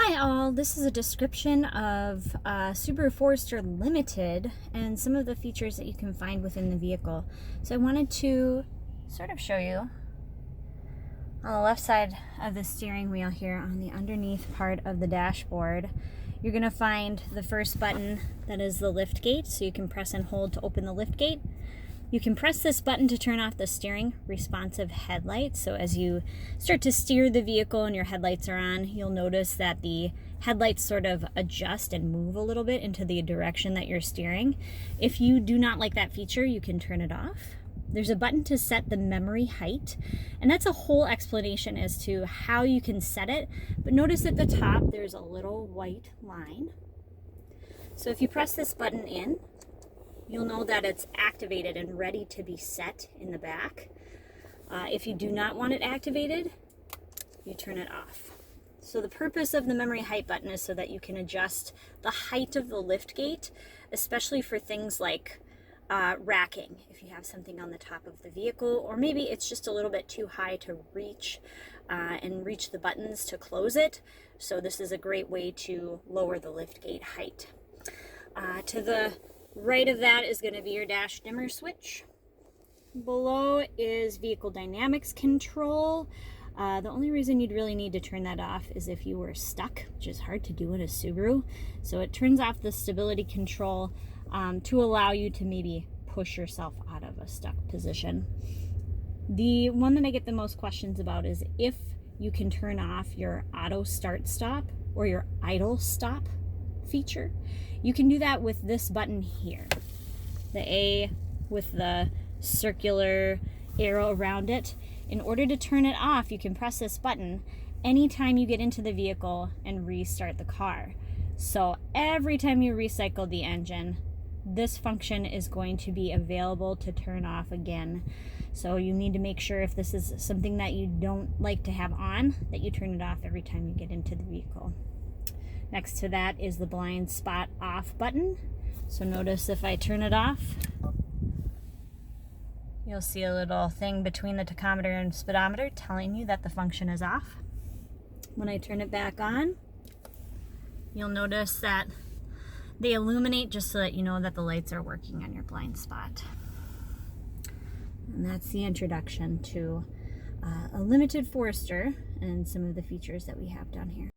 Hi all, this is a description of Subaru Forester Limited and some of the features that you can find within the vehicle. So I wanted to sort of show you on the left side of the steering wheel here on the underneath part of the dashboard. You're going to find the first button that is the lift gate, so you can press and hold to open the lift gate. You can press this button to turn off the steering responsive headlights. So as you start to steer the vehicle and your headlights are on, you'll notice that the headlights sort of adjust and move a little bit into the direction that you're steering. If you do not like that feature, you can turn it off. There's a button to set the memory height, and that's a whole explanation as to how you can set it. But notice at the top, there's a little white line. So if you press this button in, you'll know that it's activated and ready to be set in the back. If you do not want it activated, you turn it off. So the purpose of the memory height button is so that you can adjust the height of the lift gate, especially for things like racking. If you have something on the top of the vehicle, or maybe it's just a little bit too high to reach and reach the buttons to close it. So this is a great way to lower the lift gate height. To the right of that is going to be your dash dimmer switch. Below is vehicle dynamics control. The only reason you'd really need to turn that off is if you were stuck, which is hard to do in a Subaru. So it turns off the stability control to allow you to maybe push yourself out of a stuck position. The one that I get the most questions about is if you can turn off your auto start stop or your idle stop feature. You can do that with this button here, the A with the circular arrow around it. In order to turn it off, you can press this button anytime you get into the vehicle and restart the car. So every time you recycle the engine, this function is going to be available to turn off again. So you need to make sure, if this is something that you don't like to have on, that you turn it off every time you get into the vehicle. Next to that is the blind spot off button. So notice if I turn it off, you'll see a little thing between the tachometer and speedometer telling you that the function is off. When I turn it back on, you'll notice that they illuminate just so that you know that the lights are working on your blind spot. And that's the introduction to a Limited Forester and some of the features that we have down here.